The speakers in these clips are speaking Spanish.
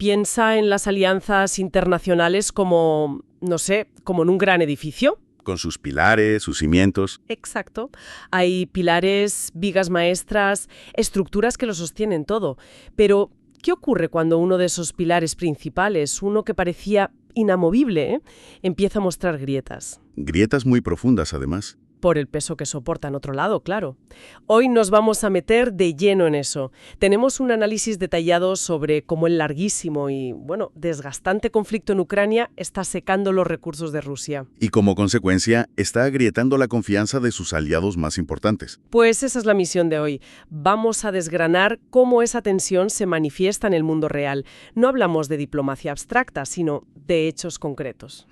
Piensa en las alianzas internacionales como, no sé, como en un gran edificio. Con sus pilares, sus cimientos. Exacto. Hay pilares, vigas maestras, estructuras que lo sostienen todo. Pero, ¿qué ocurre cuando uno de esos pilares principales, uno que parecía inamovible, empieza a mostrar grietas? Grietas muy profundas, además. Por el peso que soporta en otro lado, claro. Hoy nos vamos a meter de lleno en eso. Tenemos un análisis detallado sobre cómo el larguísimo y, desgastante conflicto en Ucrania está secando los recursos de Rusia. Y como consecuencia, está agrietando la confianza de sus aliados más importantes. Pues esa es la misión de hoy. Vamos a desgranar cómo esa tensión se manifiesta en el mundo real. No hablamos de diplomacia abstracta, sino de hechos concretos.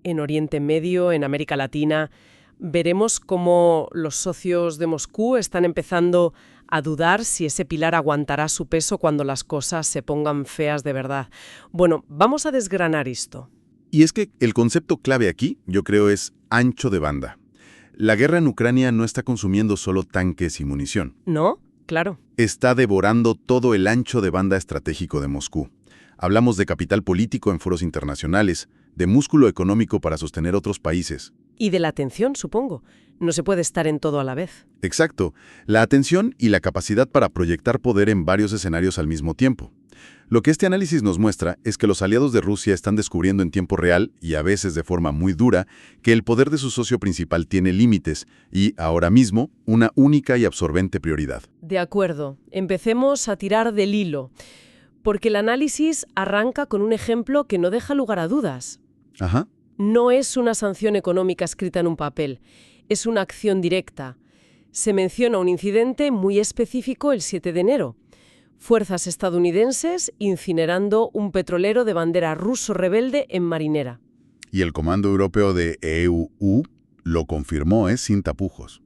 En Oriente Medio, en América Latina, veremos cómo los socios de Moscú están empezando a dudar si ese pilar aguantará su peso cuando las cosas se pongan feas de verdad. Bueno, vamos a desgranar esto. Y es que el concepto clave aquí, yo creo, es ancho de banda. La guerra en Ucrania no está consumiendo solo tanques y munición. ¿No? Claro. Está devorando todo el ancho de banda estratégico de Moscú. Hablamos de capital político en foros internacionales, de músculo económico para sostener otros países. Y de la atención, supongo. No se puede estar en todo a la vez. Exacto. La atención y la capacidad para proyectar poder en varios escenarios al mismo tiempo. Lo que este análisis nos muestra es que los aliados de Rusia están descubriendo en tiempo real, y a veces de forma muy dura, que el poder de su socio principal tiene límites y, ahora mismo, una única y absorbente prioridad. De acuerdo. Empecemos a tirar del hilo. Porque el análisis arranca con un ejemplo que no deja lugar a dudas. Ajá. No es una sanción económica escrita en un papel, es una acción directa. Se menciona un incidente muy específico el 7 de enero. Fuerzas estadounidenses incinerando un petrolero de bandera ruso rebelde en Marinera. Y el Comando Europeo de EU lo confirmó, sin tapujos,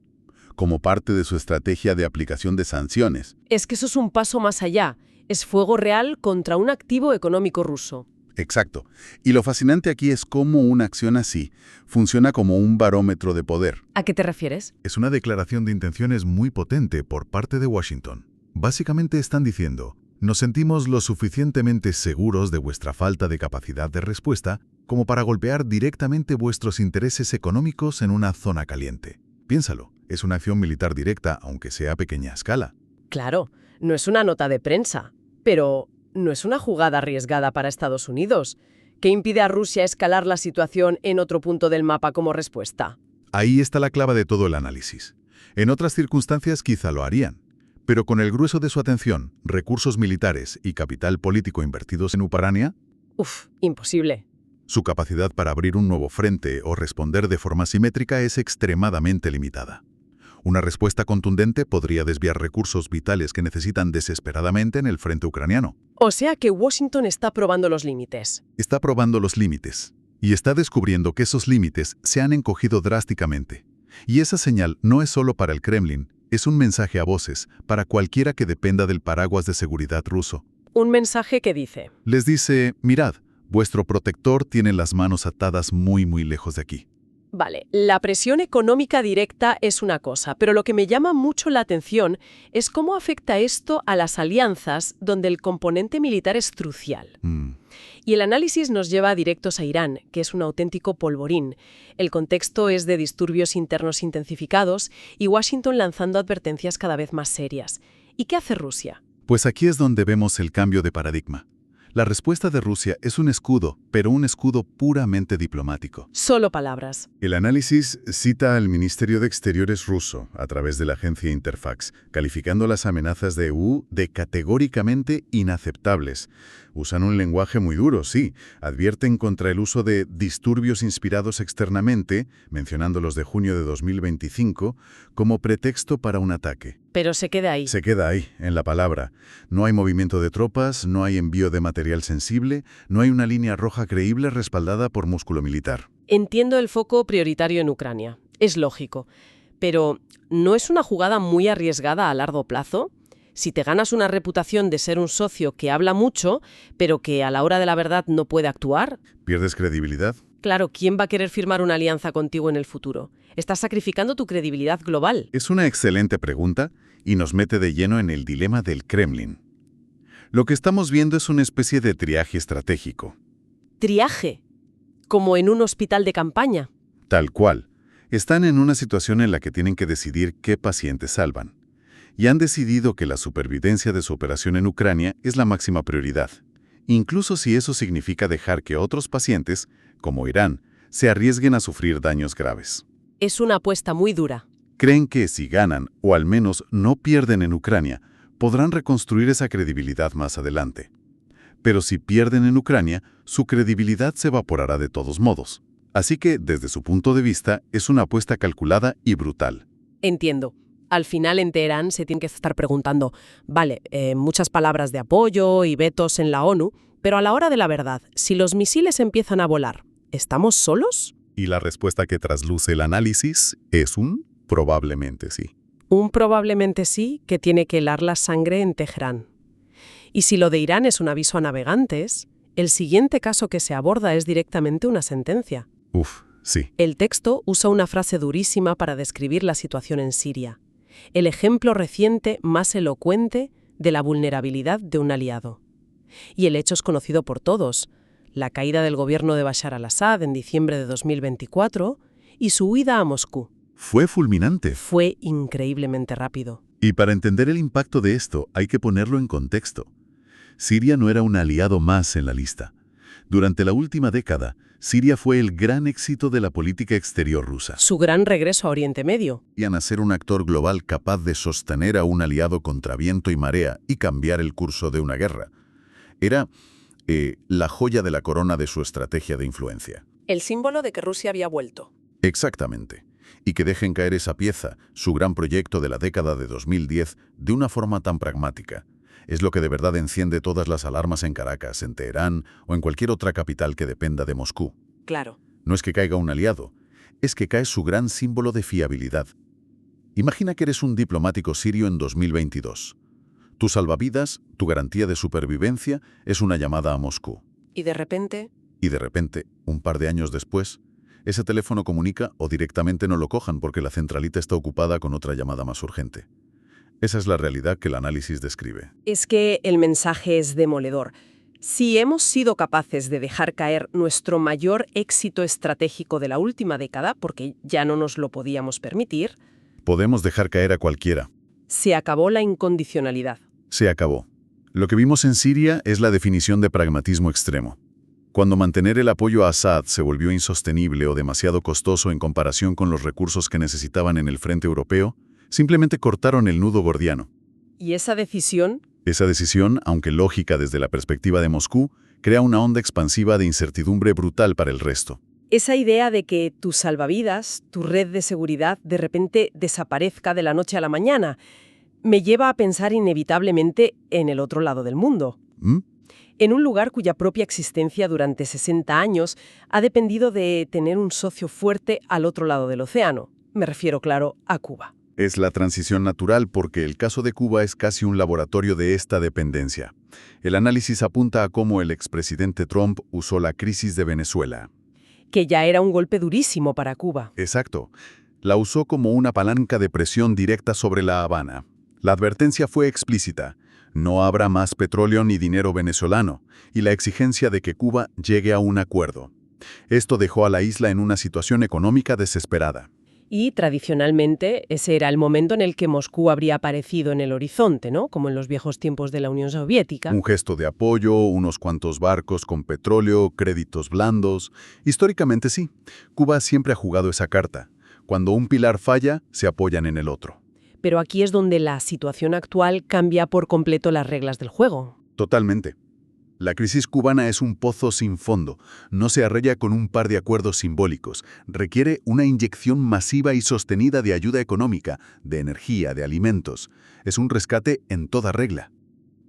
como parte de su estrategia de aplicación de sanciones. Es que eso es un paso más allá. Es fuego real contra un activo económico ruso. Exacto. Y lo fascinante aquí es cómo una acción así funciona como un barómetro de poder. ¿A qué te refieres? Es una declaración de intenciones muy potente por parte de Washington. Básicamente están diciendo, nos sentimos lo suficientemente seguros de vuestra falta de capacidad de respuesta como para golpear directamente vuestros intereses económicos en una zona caliente. Piénsalo, es una acción militar directa, aunque sea a pequeña escala. Claro, no es una nota de prensa, pero no es una jugada arriesgada para Estados Unidos, que impide a Rusia escalar la situación en otro punto del mapa como respuesta. Ahí está la clave de todo el análisis. En otras circunstancias quizá lo harían, pero con el grueso de su atención, recursos militares y capital político invertidos en Ucrania, Imposible. su capacidad para abrir un nuevo frente o responder de forma simétrica es extremadamente limitada. Una respuesta contundente podría desviar recursos vitales que necesitan desesperadamente en el frente ucraniano. O sea que Washington está probando los límites. Está probando los límites y está descubriendo que esos límites se han encogido drásticamente. Y esa señal no es solo para el Kremlin, es un mensaje a voces para cualquiera que dependa del paraguas de seguridad ruso. Un mensaje que dice: Les dice, mirad, vuestro protector tiene las manos atadas muy lejos de aquí. Vale, la presión económica directa es una cosa, pero lo que me llama mucho la atención es cómo afecta esto a las alianzas donde el componente militar es crucial. Y el análisis nos lleva directos a Irán, que es un auténtico polvorín. El contexto es de disturbios internos intensificados y Washington lanzando advertencias cada vez más serias. ¿Y qué hace Rusia? Pues aquí es donde vemos el cambio de paradigma. La respuesta de Rusia es un escudo, pero un escudo puramente diplomático. Solo palabras. El análisis cita al Ministerio de Exteriores ruso, a través de la agencia Interfax, calificando las amenazas de EU de categóricamente inaceptables. Usan un lenguaje muy duro, sí. Advierten contra el uso de disturbios inspirados externamente, mencionando los de junio de 2025, como pretexto para un ataque. Pero se queda ahí. Se queda ahí, en la palabra. No hay movimiento de tropas, no hay envío de material sensible, no hay una línea roja creíble respaldada por músculo militar. Entiendo el foco prioritario en Ucrania. Es lógico. Pero, ¿no es una jugada muy arriesgada a largo plazo? Si te ganas una reputación de ser un socio que habla mucho, pero que a la hora de la verdad no puede actuar, ¿Pierdes credibilidad? claro, ¿quién va a querer firmar una alianza contigo en el futuro? Estás sacrificando tu credibilidad global. Es una excelente pregunta y nos mete de lleno en el dilema del Kremlin. Lo que estamos viendo es una especie de triaje estratégico. Triaje, como en un hospital de campaña. Tal cual. Están en una situación en la que tienen que decidir qué pacientes salvan. Y han decidido que la supervivencia de su operación en Ucrania es la máxima prioridad, incluso si eso significa dejar que otros pacientes, como Irán, se arriesguen a sufrir daños graves. Es una apuesta muy dura. Creen que si ganan, o al menos no pierden en Ucrania, podrán reconstruir esa credibilidad más adelante. Pero si pierden en Ucrania, su credibilidad se evaporará de todos modos. Así que, desde su punto de vista, es una apuesta calculada y brutal. Entiendo. Al final en Teherán se tiene que estar preguntando, vale, muchas palabras de apoyo y vetos en la ONU, pero a la hora de la verdad, si los misiles empiezan a volar, ¿estamos solos? Y la respuesta que trasluce el análisis es un probablemente sí. Un probablemente sí que tiene que helar la sangre en Teherán. Y si lo de Irán es un aviso a navegantes, el siguiente caso que se aborda es directamente una sentencia. Sí. El texto usa una frase durísima para describir la situación en Siria. El ejemplo reciente más elocuente de la vulnerabilidad de un aliado. Y el hecho es conocido por todos. La caída del gobierno de Bashar al-Assad en diciembre de 2024 y su huida a Moscú. Fue fulminante. Fue increíblemente rápido. Y para entender el impacto de esto, hay que ponerlo en contexto. Siria no era un aliado más en la lista. Durante la última década, Siria fue el gran éxito de la política exterior rusa. Su gran regreso a Oriente Medio. Y a ser un actor global capaz de sostener a un aliado contra viento y marea y cambiar el curso de una guerra. Era la joya de la corona de su estrategia de influencia. El símbolo de que Rusia había vuelto. Exactamente. Y que dejen caer esa pieza, su gran proyecto de la década de 2010, de una forma tan pragmática. Es lo que de verdad enciende todas las alarmas en Caracas, en Teherán o en cualquier otra capital que dependa de Moscú. Claro. No es que caiga un aliado, es que cae su gran símbolo de fiabilidad. Imagina que eres un diplomático sirio en 2022. Tu salvavidas, tu garantía de supervivencia, es una llamada a Moscú. Y de repente, un par de años después, ese teléfono comunica o directamente no lo cojan porque la centralita está ocupada con otra llamada más urgente. Esa es la realidad que el análisis describe. es que el mensaje es demoledor. Si hemos sido capaces de dejar caer nuestro mayor éxito estratégico de la última década, porque ya no nos lo podíamos permitir, Podemos dejar caer a cualquiera. se acabó la incondicionalidad. Se acabó. Lo que vimos en Siria es la definición de pragmatismo extremo. Cuando mantener el apoyo a Assad se volvió insostenible o demasiado costoso en comparación con los recursos que necesitaban en el frente europeo, simplemente cortaron el nudo gordiano. Y esa decisión, Esa decisión, aunque lógica desde la perspectiva de Moscú, crea una onda expansiva de incertidumbre brutal para el resto. esa idea de que tu salvavidas, tu red de seguridad, de repente desaparezca de la noche a la mañana, me lleva a pensar inevitablemente en el otro lado del mundo. ¿Mm? En un lugar cuya propia existencia durante 60 años ha dependido de tener un socio fuerte al otro lado del océano. Me refiero, claro, a Cuba. Es la transición natural porque el caso de Cuba es casi un laboratorio de esta dependencia. El análisis apunta a cómo el expresidente Trump usó la crisis de Venezuela. Que ya era un golpe durísimo para Cuba. Exacto. La usó como una palanca de presión directa sobre La Habana. La advertencia fue explícita. No habrá más petróleo ni dinero venezolano, y la exigencia de que Cuba llegue a un acuerdo. Esto dejó a la isla en una situación económica desesperada. Y tradicionalmente ese era el momento en el que Moscú habría aparecido en el horizonte, ¿no? Como en los viejos tiempos de la Unión Soviética. Un gesto de apoyo, unos cuantos barcos con petróleo, créditos blandos. Históricamente sí, Cuba siempre ha jugado esa carta. Cuando un pilar falla, se apoyan en el otro. Pero aquí es donde la situación actual cambia por completo las reglas del juego. Totalmente. La crisis cubana es un pozo sin fondo. No se arregla con un par de acuerdos simbólicos. Requiere una inyección masiva y sostenida de ayuda económica, de energía, de alimentos. Es un rescate en toda regla.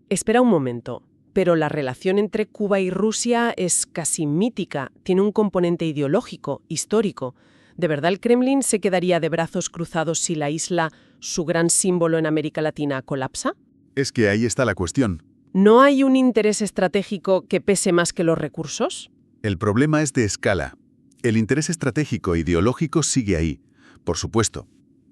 Espera un momento, pero la relación entre Cuba y Rusia es casi mítica, tiene un componente ideológico, histórico. ¿De verdad el Kremlin se quedaría de brazos cruzados si la isla, su gran símbolo en América Latina, colapsa? Es que ahí está la cuestión. ¿No hay un interés estratégico que pese más que los recursos? El problema es de escala. El interés estratégico e ideológico sigue ahí, por supuesto.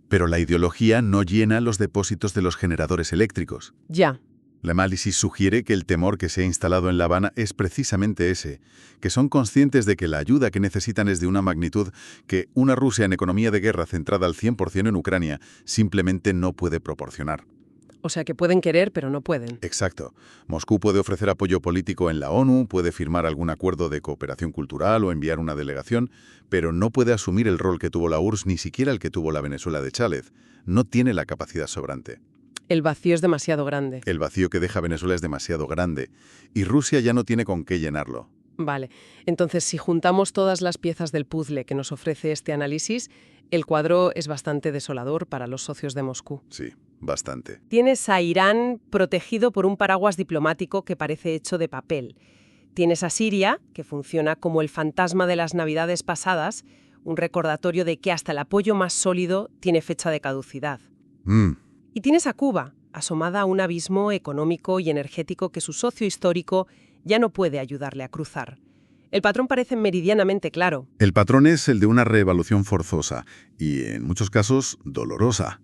Pero la ideología no llena los depósitos de los generadores eléctricos. Ya. El análisis sugiere que el temor que se ha instalado en La Habana es precisamente ese, que son conscientes de que la ayuda que necesitan es de una magnitud que una Rusia en economía de guerra centrada al 100% en Ucrania simplemente no puede proporcionar. O sea que pueden querer, pero no pueden. Exacto. Moscú puede ofrecer apoyo político en la ONU, puede firmar algún acuerdo de cooperación cultural o enviar una delegación, pero no puede asumir el rol que tuvo la URSS, ni siquiera el que tuvo la Venezuela de Chávez. No tiene la capacidad sobrante. El vacío es demasiado grande. El vacío que deja Venezuela es demasiado grande, y Rusia ya no tiene con qué llenarlo. Vale, entonces si juntamos todas las piezas del puzzle que nos ofrece este análisis, el cuadro es bastante desolador para los socios de Moscú. Sí, bastante. Tienes a Irán protegido por un paraguas diplomático que parece hecho de papel. Tienes a Siria, que funciona como el fantasma de las navidades pasadas, un recordatorio de que hasta el apoyo más sólido tiene fecha de caducidad. Y tienes a Cuba, asomada a un abismo económico y energético que su socio histórico ya no puede ayudarle a cruzar. El patrón parece meridianamente claro. El patrón es el de una reevaluación forzosa y, en muchos casos, dolorosa.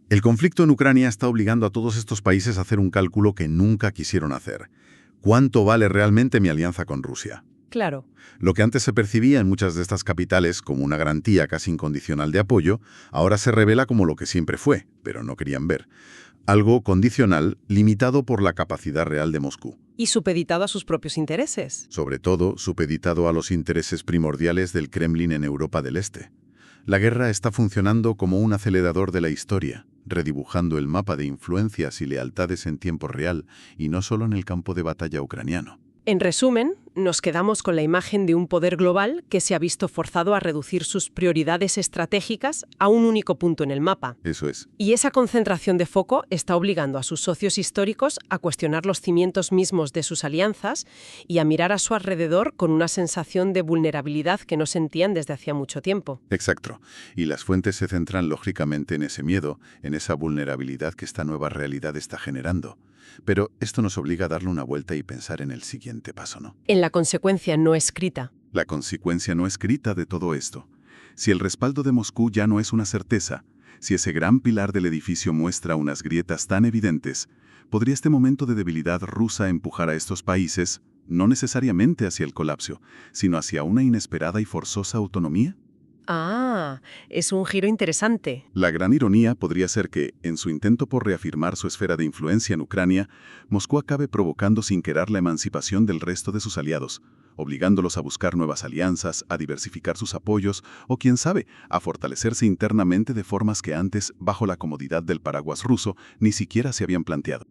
El conflicto en Ucrania está obligando a todos estos países a hacer un cálculo que nunca quisieron hacer. ¿Cuánto vale realmente mi alianza con Rusia? Claro. Lo que antes se percibía en muchas de estas capitales como una garantía casi incondicional de apoyo, ahora se revela como lo que siempre fue, pero no querían ver. Algo condicional, limitado por la capacidad real de Moscú. Y supeditado a sus propios intereses. Sobre todo, supeditado a los intereses primordiales del Kremlin en Europa del Este. La guerra está funcionando como un acelerador de la historia, redibujando el mapa de influencias y lealtades en tiempo real, y no solo en el campo de batalla ucraniano. En resumen, nos quedamos con la imagen de un poder global que se ha visto forzado a reducir sus prioridades estratégicas a un único punto en el mapa. Eso es. Y esa concentración de foco está obligando a sus socios históricos a cuestionar los cimientos mismos de sus alianzas y a mirar a su alrededor con una sensación de vulnerabilidad que no sentían desde hacía mucho tiempo. Exacto. Y las fuentes se centran lógicamente en ese miedo, en esa vulnerabilidad que esta nueva realidad está generando. Pero esto nos obliga a darle una vuelta y pensar en el siguiente paso, ¿no? En la consecuencia no escrita. La consecuencia no escrita de todo esto. Si el respaldo de Moscú ya no es una certeza, si ese gran pilar del edificio muestra unas grietas tan evidentes, ¿podría este momento de debilidad rusa empujar a estos países, no necesariamente hacia el colapso, sino hacia una inesperada y forzosa autonomía? Ah, es un giro interesante. La gran ironía podría ser que, en su intento por reafirmar su esfera de influencia en Ucrania, Moscú acabe provocando sin querer la emancipación del resto de sus aliados, obligándolos a buscar nuevas alianzas, a diversificar sus apoyos o, quién sabe, a fortalecerse internamente de formas que antes, bajo la comodidad del paraguas ruso, ni siquiera se habían planteado.